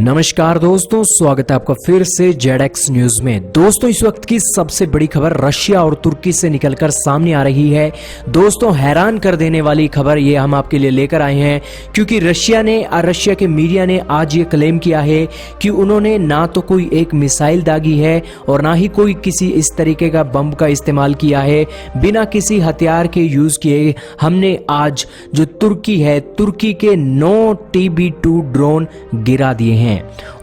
नमस्कार दोस्तों, स्वागत है आपका फिर से जेडएक्स न्यूज में। दोस्तों, इस वक्त की सबसे बड़ी खबर रशिया और तुर्की से निकलकर सामने आ रही है। दोस्तों, हैरान कर देने वाली खबर ये हम आपके लिए लेकर आए हैं, क्योंकि रशिया के मीडिया ने आज ये क्लेम किया है कि उन्होंने ना तो कोई एक मिसाइल दागी है और ना ही कोई किसी इस तरीके का बम का इस्तेमाल किया है। बिना किसी हथियार के यूज किए हमने आज जो तुर्की है, तुर्की के 9 TB2 ड्रोन गिरा दिए हैं।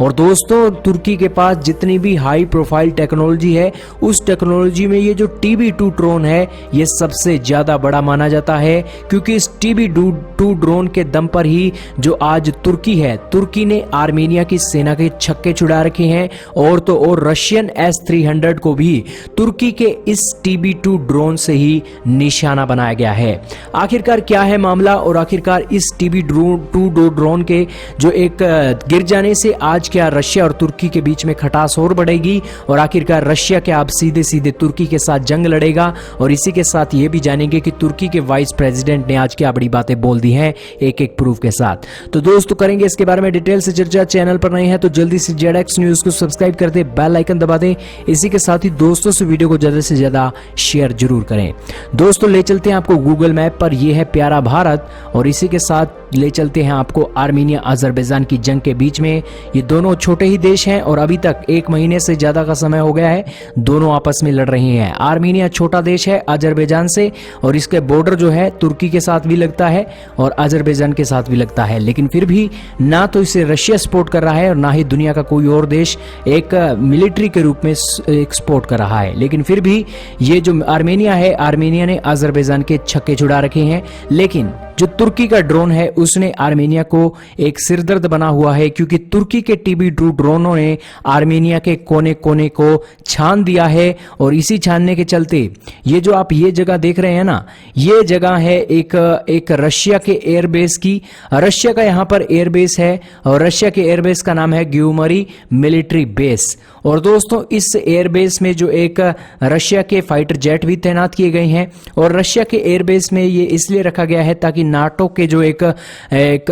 और दोस्तों, तुर्की के पास जितनी भी हाई प्रोफाइल टेक्नोलॉजी है, उस टेक्नोलॉजी में ये जो TB2 ड्रोन है ये सबसे ज्यादा बड़ा माना जाता है, क्योंकि इस TB2 ड्रोन के दम पर ही जो आज तुर्की है, तुर्की ने आर्मेनिया की सेना के छक्के छुड़ा रखे हैं। और तो और रशियन S-300 को भी तुर्की के इस TB2 ड्रोन से ही निशाना बनाया गया है। आखिरकार क्या है मामला, और आखिरकार इस TB2 ड्रोन के जो एक गिर जाने से आज क्या रशिया और तुर्की के बीच में खटास और बढ़ेगी, और आखिरकार रशिया क्या अब सीधे सीधे तुर्की के साथ जंग लड़ेगा। और इसी के साथ ये भी जानेंगे कि तुर्की के वाइस प्रेसिडेंट ने आज क्या बड़ी बातें बोल दी हैं एक एक प्रूफ के साथ। तो दोस्तों, करेंगे इसके बारे में डिटेल से चर्चा। चैनल पर नए हैं तो जल्दी से जेडएक्स न्यूज को सब्सक्राइब कर दे, बेल आइकन दबा दें। इसी के साथ ही दोस्तों से वीडियो को ज्यादा से ज्यादा शेयर जरूर करें। दोस्तों, ले चलते हैं आपको गूगल मैप पर, यह है प्यारा भारत, और इसी के साथ ले चलते हैं आपको आर्मीनिया अजरबैजान की जंग के बीच में। ये दोनों छोटे ही देश हैं और अभी तक 1 महीने से ज्यादा का समय हो गया है, दोनों आपस में लड़ रही हैं। आर्मीनिया छोटा देश है अजरबैजान से, और इसके बॉर्डर जो है तुर्की के साथ भी लगता है और अजरबैजान के साथ भी लगता है। लेकिन फिर भी ना तो इसे रशिया सपोर्ट कर रहा है और ना ही दुनिया का कोई और देश एक मिलिट्री के रूप में सपोर्ट कर रहा है। लेकिन फिर भी ये जो आर्मेनिया है, आर्मेनिया ने अजरबैजान के छक्के छुड़ा रखे हैं। लेकिन जो तुर्की का ड्रोन है उसने आर्मेनिया को एक सिरदर्द बना हुआ है, क्योंकि तुर्की के TB2 ड्रोनों ने आर्मेनिया के कोने कोने को छान दिया है। और इसी छानने के चलते ये जो आप ये जगह देख रहे हैं ना, ये जगह है एक रशिया के एयरबेस की। रशिया का यहाँ पर एयरबेस है और रशिया के एयरबेस का नाम है ग्यूमरी मिलिट्री बेस। और दोस्तों, इस एयरबेस में जो एक रशिया के फाइटर जेट भी तैनात किए गए हैं, और रशिया के एयरबेस में ये इसलिए रखा गया है ताकि नाटो के जो एक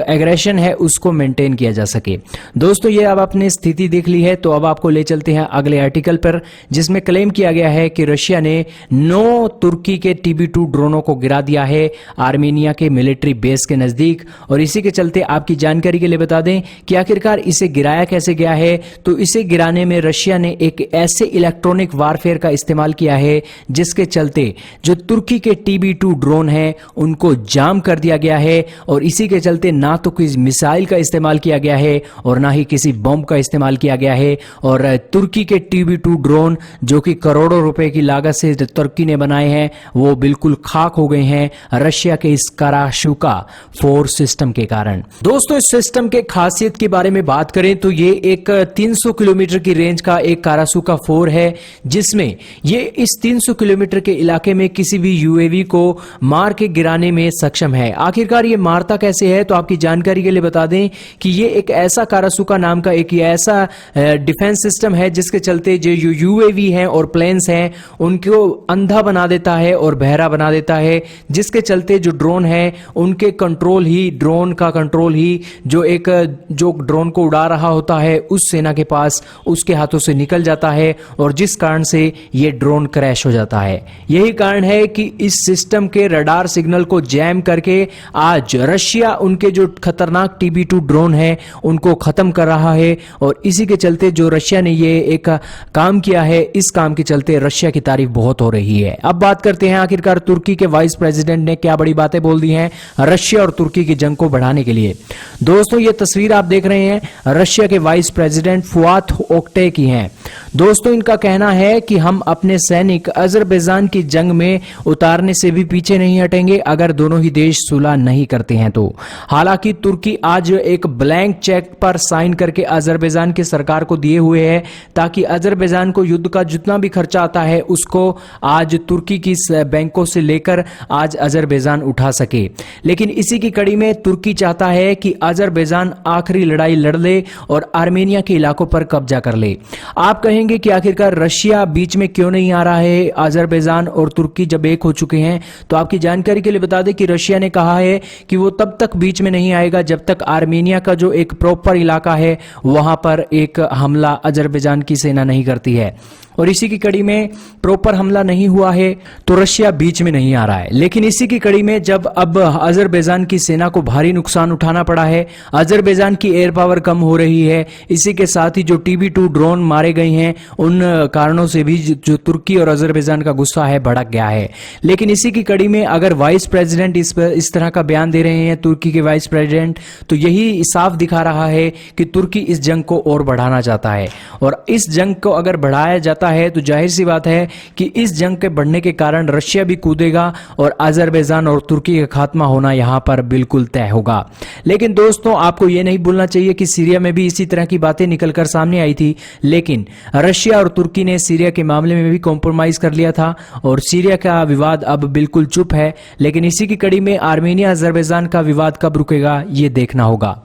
एग्रेशन है उसको मेंटेन किया जा सके। दोस्तों, ये अब आपने स्थिति देख ली है, तो अब आपको ले चलते हैं अगले आर्टिकल पर, जिसमें क्लेम किया गया है कि रशिया ने 9 तुर्की के TB2 ड्रोनों को गिरा दिया है आर्मेनिया के मिलिट्री बेस के नजदीक। और इसी के चलते आपकी जानकारी के लिए बता दें कि आखिरकार इसे गिराया कैसे गया है। तो इसे गिराने में रशिया ने एक ऐसे इलेक्ट्रॉनिक वारफेयर का इस्तेमाल किया है जिसके चलते जो तुर्की के TB2 ड्रोन है उनको जाम कर दिया गया है। और इसी के चलते ना तो किसी मिसाइल का इस्तेमाल किया गया है और ना ही किसी बम का इस्तेमाल किया गया है। और तुर्की के TB2 ड्रोन जो कि करोड़ों रुपए की लागत से तुर्की ने बनाए हैं, वो बिल्कुल खाक हो गए हैं रशिया के इस कराशुका 4 सिस्टम के कारण। दोस्तों, इस सिस्टम के खासियत के बारे में बात करें तो ये एक 300 किलोमीटर की रेंज का एक काराशुका 4 है, जिसमें ये इस 300 किलोमीटर के इलाके में किसी भी UAV को मार के गिराने में सक्षम है। आखिरकार ये मारता कैसे है, तो आपकी जानकारी के लिए बता दें कि ये एक ऐसा काराशुका नाम का एक ऐसा डिफेंस सिस्टम है जिसके चलते जो UAV हैं और प्लेन्स हैं उनको अंधा बना देता है और बहरा बना देता है, जिसके चलते जो ड्रोन है उनके कंट्रोल ही, ड्रोन का कंट्रोल ही जो ड्रोन को उड़ा रहा होता है उस सेना के पास उसके हाथों से निकल जाता है, और जिस कारण से ये ड्रोन क्रैश हो जाता है। यही कारण है कि इस सिस्टम के रडार सिग्नल को जैम करके आज रशिया उनके जो खतरनाक TB2 ड्रोन है उनको खत्म कर रहा है। और इसी के चलते जो रशिया ने ये एक काम किया है, इस काम के चलते रशिया की तारीफ बहुत हो रही है। अब बात करते हैं आखिरकार तुर्की के वाइस प्रेसिडेंट ने क्या बड़ी बातें बोल दी हैं रशिया और तुर्की की जंग को बढ़ाने के लिए। दोस्तों, ये तस्वीर आप देख रहे हैं रशिया के वाइस प्रेसिडेंट फुआत ओक्टे की हैं। दोस्तों इनका कहना है कि हम अपने सैनिक अजरबैजान की जंग में उतारने से भी पीछे नहीं हटेंगे अगर दोनों ही देश सुलह नहीं करते हैं तो। हालांकि तुर्की आज एक ब्लैंक चेक पर साइन करके अजरबैजान की सरकार को दिए हुए है ताकि अजरबैजान को युद्ध का जितना भी खर्चा आता है उसको आज तुर्की की बैंकों से लेकर आज अजरबैजान उठा सके। लेकिन इसी की कड़ी में तुर्की चाहता है कि अजरबैजान आखिरी लड़ाई लड़ ले और आर्मेनिया के इलाकों पर कब्जा कर ले। आप कहेंगे कि आखिरकार रशिया बीच में क्यों नहीं आ रहा है? अजरबैजान और तुर्की जब एक हो चुके हैं तो आपकी जानकारी के लिए बता दें कि रशिया ने कहा है कि वो तब तक बीच में नहीं आएगा जब तक आर्मेनिया का जो एक प्रॉपर इलाका है वहां पर एक हमला अजरबैजान की सेना नहीं करती है। और इसी की कड़ी में प्रॉपर हमला नहीं हुआ है तो रशिया बीच में नहीं आ रहा है। लेकिन इसी की कड़ी में जब अब अजरबैजान की सेना को भारी नुकसान उठाना पड़ा है, अजरबैजान की एयर पावर कम हो रही है, इसी के साथ ही जो TB2 ड्रोन मारे गए हैं उन कारणों से भी जो तुर्की और अजरबैजान का गुस्सा है भड़क गया है। लेकिन इसी की कड़ी में अगर वाइस प्रेसिडेंट इस तरह का बयान दे रहे हैं, तुर्की के वाइस प्रेसिडेंट, तो यही साफ दिखा रहा है कि तुर्की इस जंग को और बढ़ाना चाहता है। और इस जंग को अगर बढ़ाया जाता है तो जाहिर सी बात है कि इस जंग के बढ़ने के कारण रशिया भी कूदेगा और अजरबैजान और तुर्की का खात्मा होना यहां पर बिल्कुल तय होगा। लेकिन दोस्तों आपको यह नहीं भूलना चाहिए कि सीरिया में भी इसी तरह की बातें निकलकर सामने आई थी, लेकिन रशिया और तुर्की ने सीरिया के मामले में भी कॉम्प्रोमाइज कर लिया था और सीरिया का विवाद अब बिल्कुल चुप है। लेकिन इसी की कड़ी में आर्मेनिया अजरबैजान का विवाद कब रुकेगा ये देखना होगा।